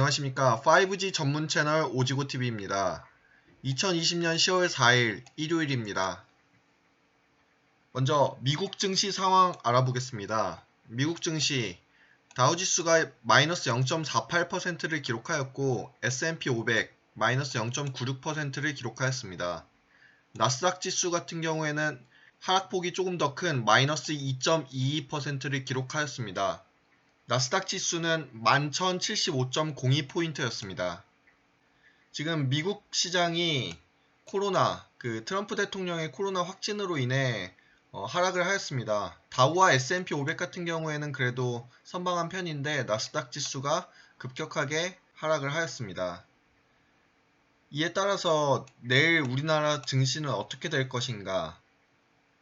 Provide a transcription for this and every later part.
안녕하십니까. 5G 전문 채널 오지고TV입니다. 2020년 10월 4일 일요일입니다. 먼저 미국 증시 상황 알아보겠습니다. 미국 증시 다우지수가 마이너스 0.48%를 기록하였고 S&P 500 마이너스 0.96%를 기록하였습니다. 나스닥 지수 같은 경우에는 하락폭이 조금 더 큰 마이너스 2.22%를 기록하였습니다. 나스닥 지수는 11,075.02포인트였습니다. 지금 미국 시장이 트럼프 대통령의 코로나 확진으로 인해 하락을 하였습니다. 다우와 S&P 500 같은 경우에는 그래도 선방한 편인데 나스닥 지수가 급격하게 하락을 하였습니다. 이에 따라서 내일 우리나라 증시는 어떻게 될 것인가?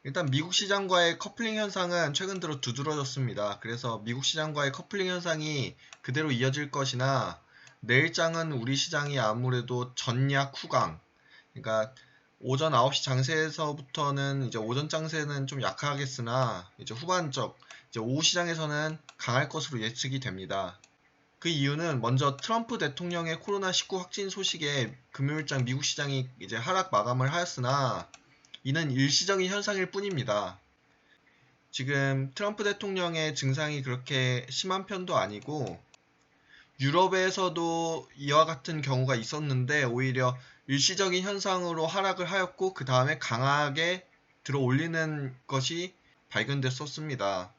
일단 미국 시장과의 커플링 현상은 최근 들어 두드러졌습니다. 그래서 미국 시장과의 커플링 현상이 그대로 이어질 것이나 내일장은 우리 시장이 아무래도 전약 후강, 그러니까 오전 9시 장세에서부터는 이제 오전 장세는 좀 약하겠으나 이제 후반적 이제 오후 시장에서는 강할 것으로 예측이 됩니다. 그 이유는 먼저 트럼프 대통령의 코로나19 확진 소식에 금요일장 미국 시장이 이제 하락 마감을 하였으나 이는 일시적인 현상일 뿐입니다. 지금 트럼프 대통령의 증상이 그렇게 심한 편도 아니고 유럽에서도 이와 같은 경우가 있었는데 오히려 일시적인 현상으로 하락을 하였고 그 다음에 강하게 들어 올리는 것이 발견됐었습니다.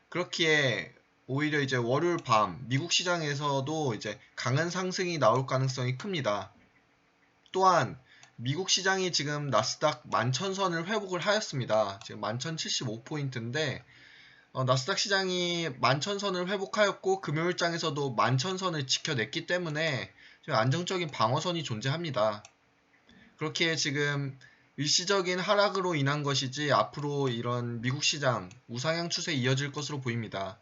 그렇기에 오히려 이제 월요일 밤 미국 시장에서도 이제 강한 상승이 나올 가능성이 큽니다. 또한 미국 시장이 지금 나스닥 11,000선을 회복을 하였습니다. 지금 11,075포인트인데 나스닥 시장이 11,000선을 회복하였고 금요일장에서도 11,000선을 지켜냈기 때문에 좀 안정적인 방어선이 존재합니다. 그렇게 지금 일시적인 하락으로 인한 것이지 앞으로 이런 미국 시장 우상향 추세에 이어질 것으로 보입니다.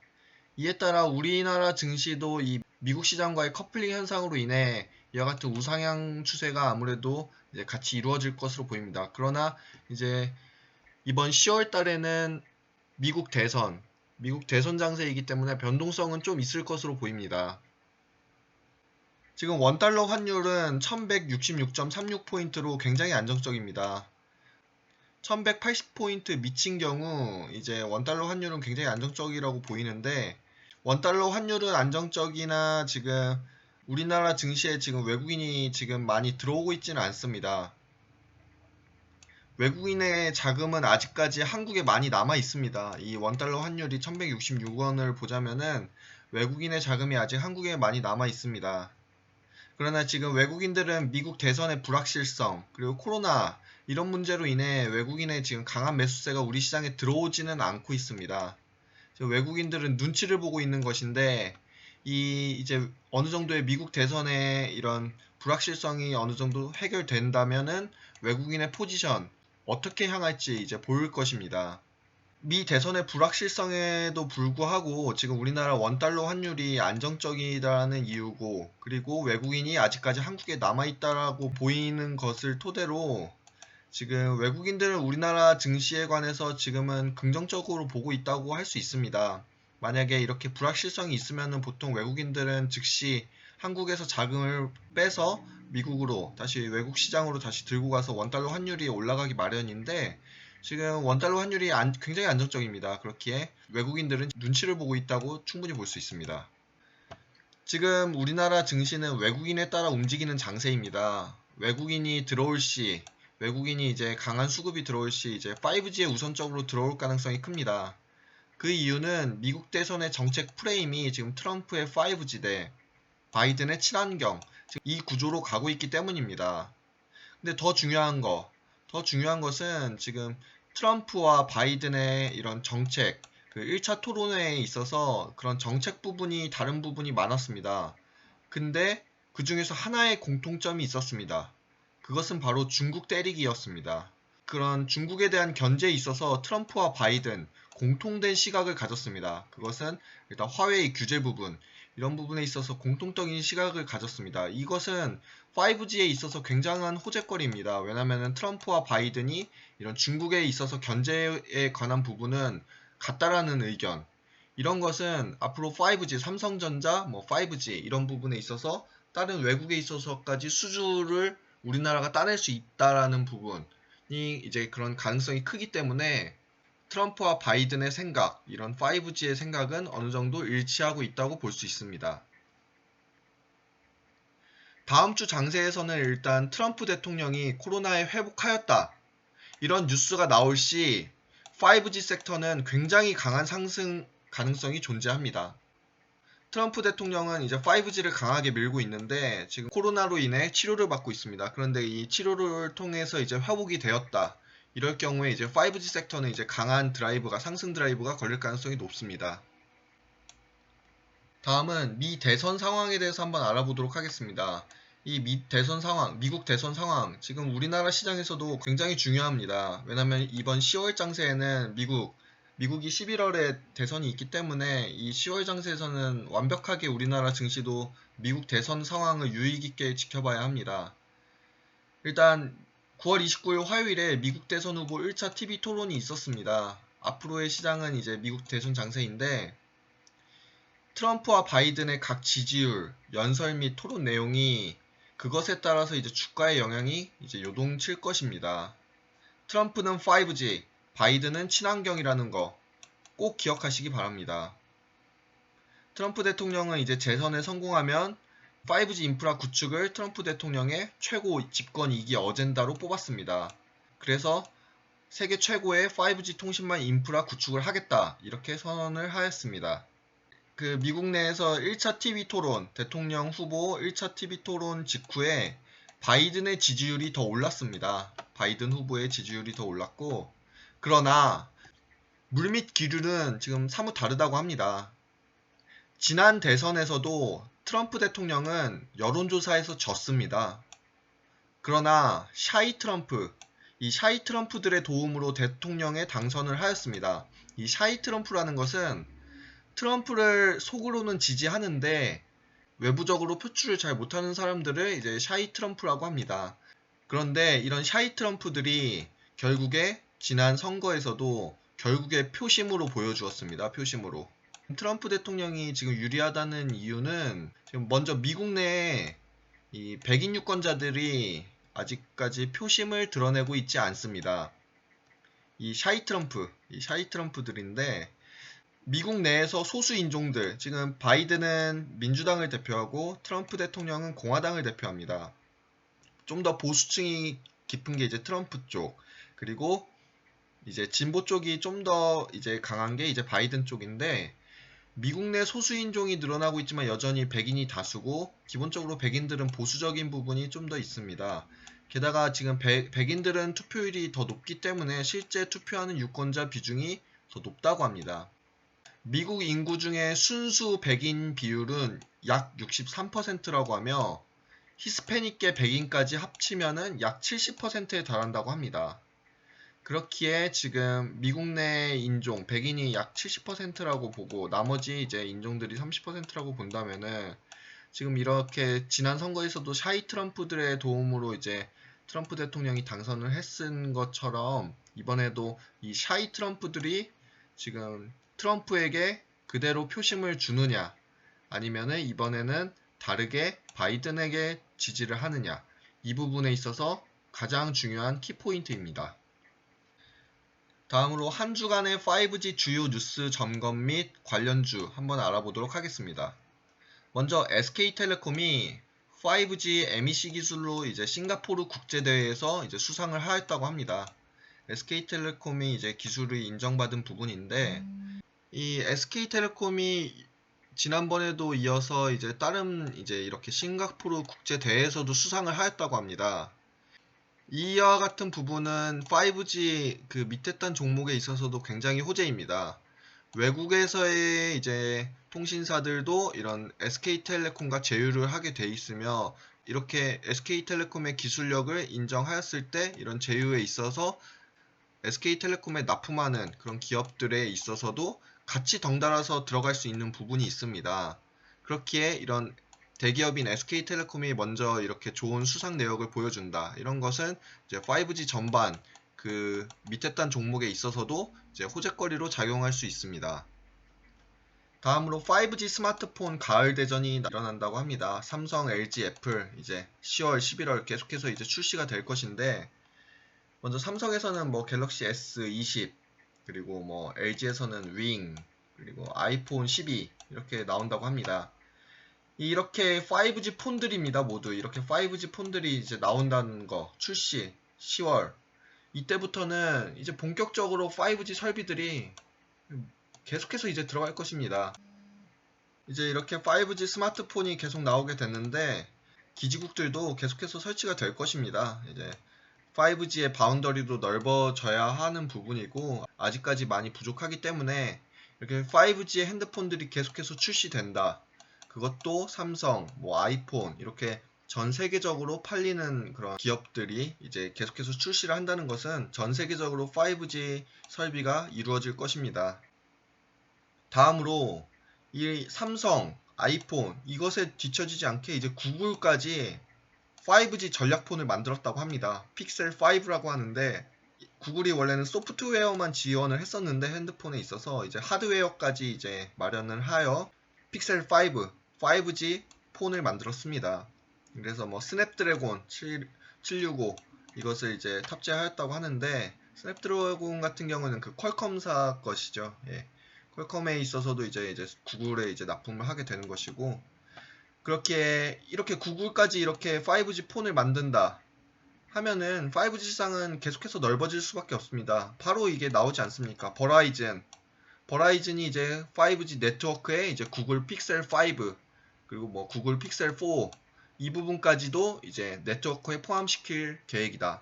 이에 따라 우리나라 증시도 이 미국 시장과의 커플링 현상으로 인해 이와 같은 우상향 추세가 아무래도 이제 같이 이루어질 것으로 보입니다. 그러나 이제 이번 10월 달에는 미국 대선 장세이기 때문에 변동성은 좀 있을 것으로 보입니다. 지금 원달러 환율은 1166.36포인트로 굉장히 안정적입니다. 1180포인트 미친 경우 이제 원달러 환율은 굉장히 안정적이라고 보이는데 원달러 환율은 안정적이나 지금 우리나라 증시에 지금 외국인이 지금 많이 들어오고 있지는 않습니다. 외국인의 자금은 아직까지 한국에 많이 남아 있습니다. 이 원달러 환율이 1166원을 보자면은 외국인의 자금이 아직 한국에 많이 남아 있습니다. 그러나 지금 외국인들은 미국 대선의 불확실성 그리고 코로나 이런 문제로 인해 외국인의 지금 강한 매수세가 우리 시장에 들어오지는 않고 있습니다. 외국인들은 눈치를 보고 있는 것인데 이제 어느 정도의 미국 대선의 이런 불확실성이 어느 정도 해결된다면은 외국인의 포지션 어떻게 향할지 이제 보일 것입니다. 미 대선의 불확실성에도 불구하고 지금 우리나라 원달러 환율이 안정적이다는 이유고 그리고 외국인이 아직까지 한국에 남아있다라고 보이는 것을 토대로 지금 외국인들은 우리나라 증시에 관해서 지금은 긍정적으로 보고 있다고 할 수 있습니다. 만약에 이렇게 불확실성이 있으면 보통 외국인들은 즉시 한국에서 자금을 빼서 미국으로 다시 외국 시장으로 다시 들고 가서 원달러 환율이 올라가기 마련인데 지금 원달러 환율이 굉장히 안정적입니다. 그렇기에 외국인들은 눈치를 보고 있다고 충분히 볼 수 있습니다. 지금 우리나라 증시는 외국인에 따라 움직이는 장세입니다. 외국인이 들어올 시 외국인이 이제 강한 수급이 들어올 시 이제 5G에 우선적으로 들어올 가능성이 큽니다. 그 이유는 미국 대선의 정책 프레임이 지금 트럼프의 5G 대 바이든의 친환경 이 구조로 가고 있기 때문입니다. 근데 더 중요한 것은 지금 트럼프와 바이든의 이런 정책, 그 1차 토론회에 있어서 그런 정책 부분이 다른 부분이 많았습니다. 근데 그 중에서 하나의 공통점이 있었습니다. 그것은 바로 중국 때리기였습니다. 그런 중국에 대한 견제에 있어서 트럼프와 바이든 공통된 시각을 가졌습니다. 그것은 일단 화웨이 규제 부분, 이런 부분에 있어서 공통적인 시각을 가졌습니다. 이것은 5G에 있어서 굉장한 호재거리입니다. 왜냐하면 트럼프와 바이든이 이런 중국에 있어서 견제에 관한 부분은 같다라는 의견, 이런 것은 앞으로 5G, 삼성전자, 뭐 5G 이런 부분에 있어서 다른 외국에 있어서까지 수주를 우리나라가 따낼 수 있다라는 부분이 이제 그런 가능성이 크기 때문에 트럼프와 바이든의 생각, 이런 5G의 생각은 어느 정도 일치하고 있다고 볼 수 있습니다. 다음 주 장세에서는 일단 트럼프 대통령이 코로나에 회복하였다, 이런 뉴스가 나올 시 5G 섹터는 굉장히 강한 상승 가능성이 존재합니다. 트럼프 대통령은 이제 5G를 강하게 밀고 있는데 지금 코로나로 인해 치료를 받고 있습니다. 그런데 이 치료를 통해서 이제 회복이 되었다, 이럴 경우에 이제 5G 섹터는 이제 강한 드라이브가, 상승 드라이브가 걸릴 가능성이 높습니다. 다음은 미 대선 상황에 대해서 한번 알아보도록 하겠습니다. 이 대선 상황, 미국 대선 상황, 지금 우리나라 시장에서도 굉장히 중요합니다. 왜냐하면 이번 10월 장세에는 미국이 11월에 대선이 있기 때문에 이 10월 장세에서는 완벽하게 우리나라 증시도 미국 대선 상황을 유의 깊게 지켜봐야 합니다. 일단 9월 29일 화요일에 미국 대선 후보 1차 TV 토론이 있었습니다. 앞으로의 시장은 이제 미국 대선 장세인데 트럼프와 바이든의 각 지지율, 연설 및 토론 내용이 그것에 따라서 이제 주가의 영향이 이제 요동칠 것입니다. 트럼프는 5G, 바이든은 친환경이라는 거 꼭 기억하시기 바랍니다. 트럼프 대통령은 이제 재선에 성공하면 5G 인프라 구축을 트럼프 대통령의 최고 집권 2기 어젠다로 뽑았습니다. 그래서 세계 최고의 5G 통신망 인프라 구축을 하겠다, 이렇게 선언을 하였습니다. 그 미국 내에서 1차 TV 토론, 대통령 후보 1차 TV 토론 직후에 바이든의 지지율이 더 올랐습니다. 바이든 후보의 지지율이 더 올랐고, 그러나 물밑 기류는 지금 사뭇 다르다고 합니다. 지난 대선에서도 트럼프 대통령은 여론조사에서 졌습니다. 그러나 이 샤이 트럼프들의 도움으로 대통령에 당선을 하였습니다. 이 샤이 트럼프라는 것은 트럼프를 속으로는 지지하는데 외부적으로 표출을 잘 못하는 사람들을 이제 샤이 트럼프라고 합니다. 그런데 이런 샤이 트럼프들이 결국에 지난 선거에서도 결국에 표심으로 보여주었습니다. 표심으로. 트럼프 대통령이 지금 유리하다는 이유는 지금 먼저 미국 내에 이 백인 유권자들이 아직까지 표심을 드러내고 있지 않습니다. 이 샤이 트럼프들인데 미국 내에서 소수 인종들, 지금 바이든은 민주당을 대표하고 트럼프 대통령은 공화당을 대표합니다. 좀 더 보수층이 깊은 게 이제 트럼프 쪽, 그리고 이제 진보 쪽이 좀 더 이제 강한 게 이제 바이든 쪽인데, 미국 내 소수 인종이 늘어나고 있지만 여전히 백인이 다수고, 기본적으로 백인들은 보수적인 부분이 좀 더 있습니다. 게다가 지금 백인들은 투표율이 더 높기 때문에 실제 투표하는 유권자 비중이 더 높다고 합니다. 미국 인구 중에 순수 백인 비율은 약 63%라고 하며 히스패닉계 백인까지 합치면은 약 70%에 달한다고 합니다. 그렇기에 지금 미국 내 인종, 백인이 약 70%라고 보고 나머지 이제 인종들이 30%라고 본다면은 지금 이렇게 지난 선거에서도 샤이 트럼프들의 도움으로 이제 트럼프 대통령이 당선을 했은 것처럼 이번에도 이 샤이 트럼프들이 지금 트럼프에게 그대로 표심을 주느냐, 아니면은 이번에는 다르게 바이든에게 지지를 하느냐, 이 부분에 있어서 가장 중요한 키포인트입니다. 다음으로 한 주간의 5G 주요 뉴스 점검 및 관련주 한번 알아보도록 하겠습니다. 먼저 SK텔레콤이 5G MEC 기술로 이제 싱가포르 국제대회에서 이제 수상을 하였다고 합니다. SK텔레콤이 이제 기술을 인정받은 부분인데, 이 SK텔레콤이 지난번에도 이어서 이제 다른 이제 이렇게 싱가포르 국제 대회에서도 수상을 하였다고 합니다. 이와 같은 부분은 5G 그 밑에 단 종목에 있어서도 굉장히 호재입니다. 외국에서의 이제 통신사들도 이런 SK텔레콤과 제휴를 하게 돼 있으며, 이렇게 SK텔레콤의 기술력을 인정하였을 때 이런 제휴에 있어서 SK텔레콤에 납품하는 그런 기업들에 있어서도 같이 덩달아서 들어갈 수 있는 부분이 있습니다. 그렇기에 이런 대기업인 SK텔레콤이 먼저 이렇게 좋은 수상 내역을 보여준다, 이런 것은 이제 5G 전반 그 밑에 단 종목에 있어서도 이제 호재거리로 작용할 수 있습니다. 다음으로 5G 스마트폰 가을 대전이 일어난다고 합니다. 삼성, LG, 애플 이제 10월, 11월 계속해서 이제 출시가 될 것인데, 먼저 삼성에서는 뭐 갤럭시 S20, 그리고 뭐 LG에서는 윙, 그리고 아이폰 12 이렇게 나온다고 합니다. 이렇게 5G 폰들입니다. 모두 이렇게 5G 폰들이 이제 나온다는 거, 출시 10월. 이때부터는 이제 본격적으로 5G 설비들이 계속해서 이제 들어갈 것입니다. 이제 이렇게 5G 스마트폰이 계속 나오게 됐는데, 기지국들도 계속해서 설치가 될 것입니다. 이제 5G의 바운더리도 넓어져야 하는 부분이고, 아직까지 많이 부족하기 때문에 이렇게 5G의 핸드폰들이 계속해서 출시된다. 그것도 삼성, 뭐 아이폰 이렇게 전 세계적으로 팔리는 그런 기업들이 이제 계속해서 출시를 한다는 것은 전 세계적으로 5G 설비가 이루어질 것입니다. 다음으로 이 삼성, 아이폰 이것에 뒤처지지 않게 이제 구글까지 5G 전략폰을 만들었다고 합니다. 픽셀 5라고 하는데, 구글이 원래는 소프트웨어만 지원을 했었는데 핸드폰에 있어서 이제 하드웨어까지 이제 마련을 하여 픽셀 5, 5G 폰을 만들었습니다. 그래서 뭐 스냅드래곤 765 이것을 이제 탑재하였다고 하는데, 스냅드래곤 같은 경우는 그 퀄컴사 것이죠. 예. 퀄컴에 있어서도 이제 구글에 이제 납품을 하게 되는 것이고, 그렇게 이렇게 구글까지 이렇게 5G 폰을 만든다 하면은 5G 시장은 계속해서 넓어질 수밖에 없습니다. 바로 이게 나오지 않습니까? 버라이즌이 이제 5G 네트워크에 이제 구글 픽셀 5 그리고 뭐 구글 픽셀 4 이 부분까지도 이제 네트워크에 포함시킬 계획이다.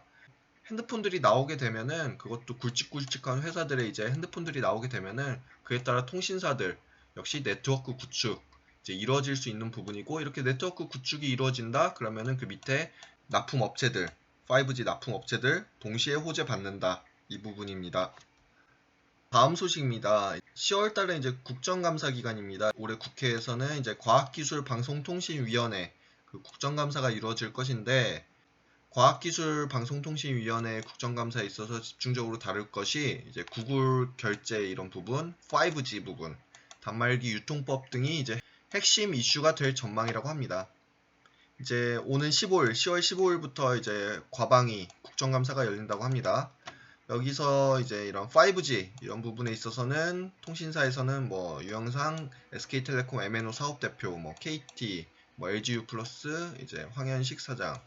핸드폰들이 나오게 되면은, 그것도 굵직굵직한 회사들의 이제 핸드폰들이 나오게 되면은 그에 따라 통신사들 역시 네트워크 구축 이제 이루어질 수 있는 부분이고, 이렇게 네트워크 구축이 이루어진다 그러면은 그 밑에 납품 업체들 5G 납품 업체들 동시에 호재 받는다, 이 부분입니다. 다음 소식입니다. 10월 달에 이제 국정감사 기간입니다. 올해 국회에서는 이제 과학기술방송통신위원회 그 국정감사가 이루어질 것인데, 과학기술방송통신위원회 국정감사에 있어서 집중적으로 다룰 것이 이제 구글 결제 이런 부분, 5G 부분, 단말기 유통법 등이 이제 핵심 이슈가 될 전망이라고 합니다. 이제 오는 10월 15일부터 이제 과방위 국정감사가 열린다고 합니다. 여기서 이제 이런 5G 이런 부분에 있어서는 통신사에서는 뭐 유영상, SK텔레콤 MNO 사업대표, 뭐 KT, 뭐 LGU 플러스, 이제 황현식 사장,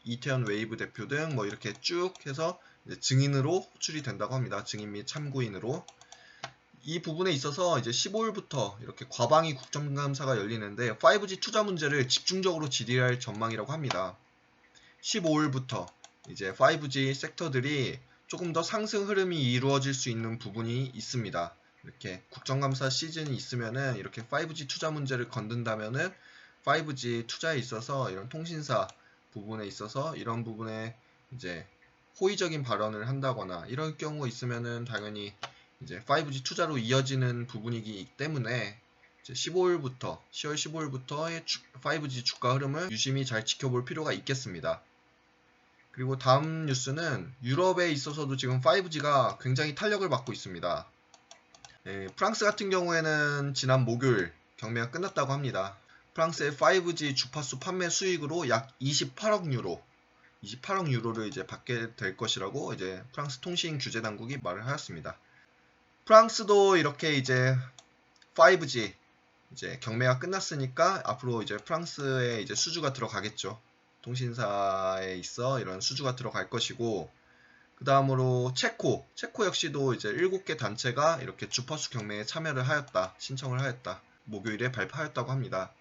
이태원 웨이브 대표 등 뭐 이렇게 쭉 해서 이제 증인으로 호출이 된다고 합니다. 증인 및 참고인으로. 이 부분에 있어서 이제 15일부터 이렇게 과방위 국정감사가 열리는데, 5G 투자 문제를 집중적으로 질의할 전망이라고 합니다. 15일부터 이제 5G 섹터들이 조금 더 상승 흐름이 이루어질 수 있는 부분이 있습니다. 이렇게 국정감사 시즌이 있으면은 이렇게 5G 투자 문제를 건든다면은 5G 투자에 있어서 이런 통신사 부분에 있어서 이런 부분에 이제 호의적인 발언을 한다거나 이럴 경우가 있으면은 당연히 이제 5G 투자로 이어지는 부분이기 때문에 이제 10월 15일부터의 5G 주가 흐름을 유심히 잘 지켜볼 필요가 있겠습니다. 그리고 다음 뉴스는 유럽에 있어서도 지금 5G가 굉장히 탄력을 받고 있습니다. 프랑스 같은 경우에는 지난 목요일 경매가 끝났다고 합니다. 프랑스의 5G 주파수 판매 수익으로 약 28억 유로를 이제 받게 될 것이라고 이제 프랑스 통신 규제 당국이 말을 하였습니다. 프랑스도 이렇게 이제 5G 이제 경매가 끝났으니까 앞으로 이제 프랑스에 이제 수주가 들어가겠죠. 통신사에 있어 이런 수주가 들어갈 것이고, 그 다음으로 체코 역시도 이제 7개 단체가 이렇게 주파수 경매에 참여를 하였다, 신청을 하였다, 목요일에 발표하였다고 합니다.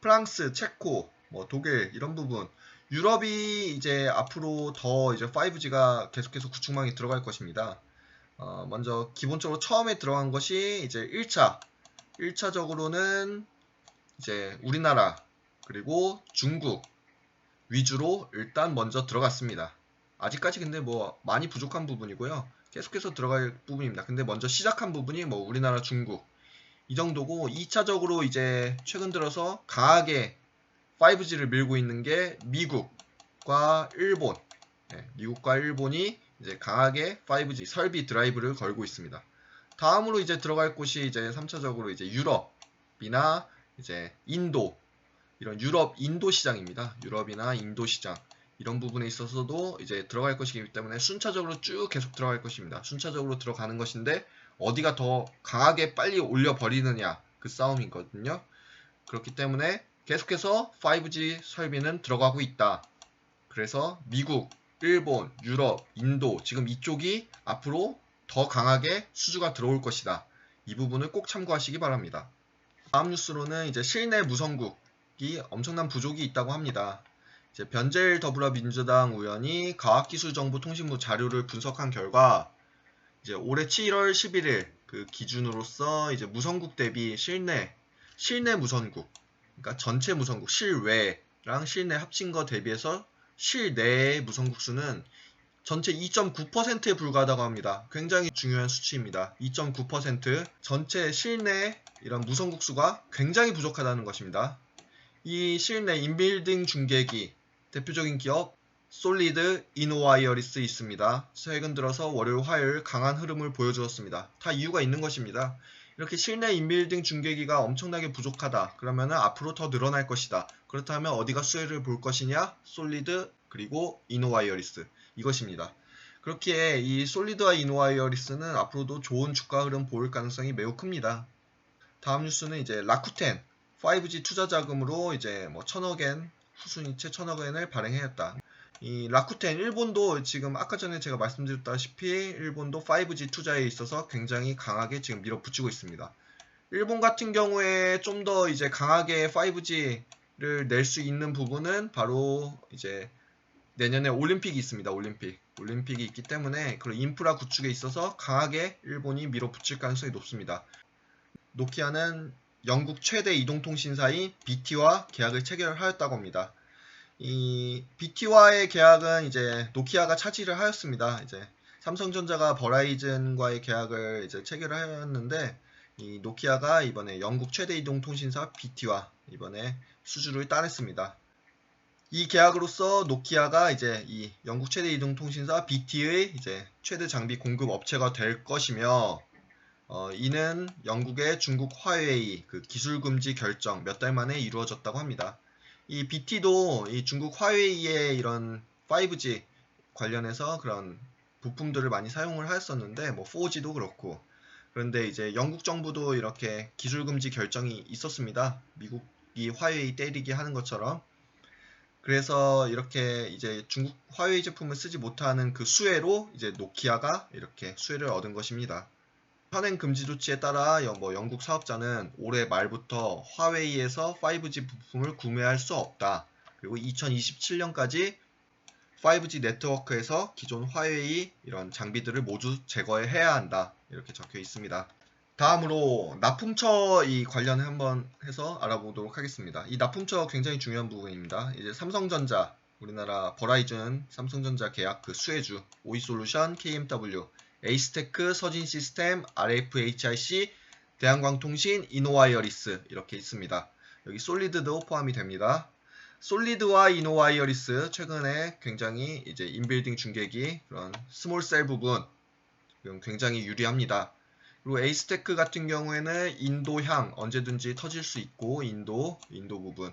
프랑스, 체코, 뭐 독일 이런 부분, 유럽이 이제 앞으로 더 이제 5G가 계속해서 구축망이 들어갈 것입니다. 먼저 기본적으로 처음에 들어간 것이 이제 1차적으로는 이제 우리나라 그리고 중국 위주로 일단 먼저 들어갔습니다. 아직까지 근데 뭐 많이 부족한 부분이고요. 계속해서 들어갈 부분입니다. 근데 먼저 시작한 부분이 뭐 우리나라, 중국 이 정도고, 2차적으로 이제 최근 들어서 강하게 5G를 밀고 있는 게 미국과 일본. 미국과 일본이 이제 강하게 5G 설비 드라이브를 걸고 있습니다. 다음으로 이제 들어갈 곳이 이제 3차적으로 이제 유럽. 유럽이나 이제 인도, 이런 유럽, 인도 시장입니다. 유럽이나 인도 시장 이런 부분에 있어서도 이제 들어갈 것이기 때문에 순차적으로 쭉 계속 들어갈 것입니다. 순차적으로 들어가는 것인데 어디가 더 강하게 빨리 올려버리느냐 그 싸움이거든요. 그렇기 때문에 계속해서 5G 설비는 들어가고 있다. 그래서 미국, 일본, 유럽, 인도 지금 이쪽이 앞으로 더 강하게 수주가 들어올 것이다. 이 부분을 꼭 참고하시기 바랍니다. 다음 뉴스로는 이제 실내 무선국이 엄청난 부족이 있다고 합니다. 이제 변재일 더불어민주당 의원이 과학기술정보통신부 자료를 분석한 결과 이제 올해 7월 11일 그 기준으로서 이제 무선국 대비 실내 무선국, 그러니까 전체 무선국 실외랑 실내 합친 거 대비해서 실내의 무선국 수는 전체 2.9%에 불과하다고 합니다. 굉장히 중요한 수치입니다. 2.9% 전체 실내 이런 무선국 수가 굉장히 부족하다는 것입니다. 이 실내 인빌딩 중계기 대표적인 기업 솔리드 이노와이어리스 있습니다. 최근 들어서 월요일 화요일 강한 흐름을 보여주었습니다. 다 이유가 있는 것입니다. 이렇게 실내 인빌딩 중계기가 엄청나게 부족하다. 그러면 앞으로 더 늘어날 것이다. 그렇다면 어디가 수혜를 볼 것이냐? 솔리드 그리고 이노와이어리스 이것입니다. 그렇기에 이 솔리드와 이노와이어리스는 앞으로도 좋은 주가 흐름 보일 가능성이 매우 큽니다. 다음 뉴스는 이제 라쿠텐 5G 투자 자금으로 이제 뭐 1000억엔 후순위채 1000억엔을 발행하였다. 이 라쿠텐 일본도 지금 아까 전에 제가 말씀드렸다시피 일본도 5G 투자에 있어서 굉장히 강하게 지금 밀어붙이고 있습니다. 일본 같은 경우에 좀 더 이제 강하게 5G를 낼 수 있는 부분은 바로 이제 내년에 올림픽이 있습니다. 올림픽이 있기 때문에 그런 인프라 구축에 있어서 강하게 일본이 밀어붙일 가능성이 높습니다. 노키아는 영국 최대 이동통신사인 BT와 계약을 체결하였다고 합니다. 이 BT와의 계약은 이제 노키아가 차지를 하였습니다. 이제 삼성전자가 버라이즌과의 계약을 이제 체결을 하였는데 이 노키아가 이번에 영국 최대 이동통신사 BT와 이번에 수주를 따냈습니다. 이 계약으로서 노키아가 이제 이 영국 최대 이동통신사 BT의 이제 최대 장비 공급 업체가 될 것이며 이는 영국의 중국 화웨이 그 기술 금지 결정 몇 달 만에 이루어졌다고 합니다. 이 BT도 이 중국 화웨이의 이런 5G 관련해서 그런 부품들을 많이 사용을 하였었는데 뭐 4G도 그렇고 그런데 이제 영국 정부도 이렇게 기술 금지 결정이 있었습니다. 미국이 화웨이 때리기 하는 것처럼. 그래서 이렇게 이제 중국 화웨이 제품을 쓰지 못하는 그 수혜로 이제 노키아가 이렇게 수혜를 얻은 것입니다. 현행 금지 조치에 따라 뭐 영국 사업자는 올해 말부터 화웨이에서 5G 부품을 구매할 수 없다. 그리고 2027년까지 5G 네트워크에서 기존 화웨이 이런 장비들을 모두 제거해야 한다. 이렇게 적혀 있습니다. 다음으로 납품처 이 관련 한번 해서 알아보도록 하겠습니다. 이 납품처 굉장히 중요한 부분입니다. 이제 삼성전자, 우리나라 버라이즌, 삼성전자 계약 그 수혜주, 오이솔루션, KMW, 에이스테크, 서진시스템, RFHIC, 대한광통신, 이노와이어리스 이렇게 있습니다. 여기 솔리드도 포함이 됩니다. 솔리드와 이노와이어리스 최근에 굉장히 이제 인빌딩 중계기 그런 스몰셀 부분 굉장히 유리합니다. 그리고 에이스테크 같은 경우에는 인도향 언제든지 터질 수 있고 인도 부분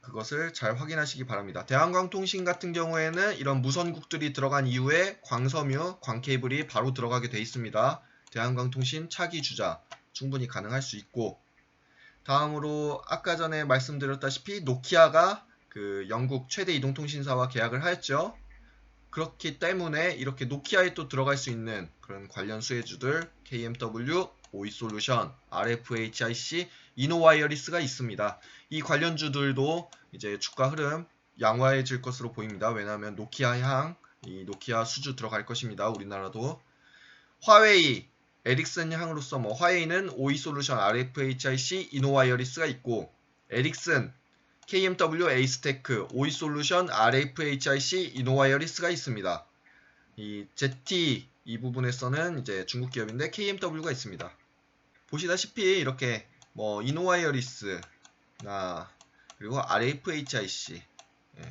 그것을 잘 확인하시기 바랍니다. 대한광통신 같은 경우에는 이런 무선국들이 들어간 이후에 광섬유, 광케이블이 바로 들어가게 되어 있습니다. 대한광통신 차기 주자 충분히 가능할 수 있고 다음으로 아까 전에 말씀드렸다시피 노키아가 그 영국 최대 이동통신사와 계약을 하였죠. 그렇기 때문에 이렇게 노키아에 또 들어갈 수 있는 그런 관련 수혜주들 KMW, 오이솔루션, RFHIC, 이노와이어리스가 있습니다. 이 관련주들도 이제 주가 흐름 양호해질 것으로 보입니다. 왜냐하면 노키아 이 노키아 수주 들어갈 것입니다. 우리나라도 화웨이, 에릭슨 향으로서 뭐 화웨이는 오이솔루션, RFHIC, 이노와이어리스가 있고 에릭슨, KMW, 에이스테크, 오이솔루션, RFHIC, 이노와이어리스가 있습니다. 이 ZT 이 부분에서는 이제 중국 기업인데 KMW가 있습니다. 보시다시피 이렇게 뭐 이노와이어리스나 그리고 RFHIC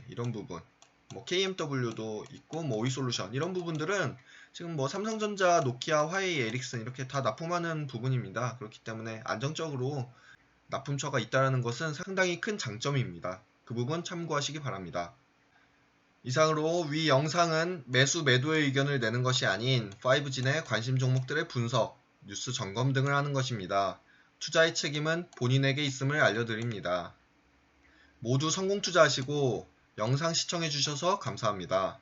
이런 부분 뭐 KMW도 있고 뭐 오이솔루션 이런 부분들은 지금 뭐 삼성전자, 노키아, 화웨이, 에릭슨 이렇게 다 납품하는 부분입니다. 그렇기 때문에 안정적으로 납품처가 있다는 것은 상당히 큰 장점입니다. 그 부분 참고하시기 바랍니다. 이상으로 위 영상은 매수 매도의 의견을 내는 것이 아닌 5G 내 관심 종목들의 분석, 뉴스 점검 등을 하는 것입니다. 투자의 책임은 본인에게 있음을 알려드립니다. 모두 성공 투자하시고 영상 시청해주셔서 감사합니다.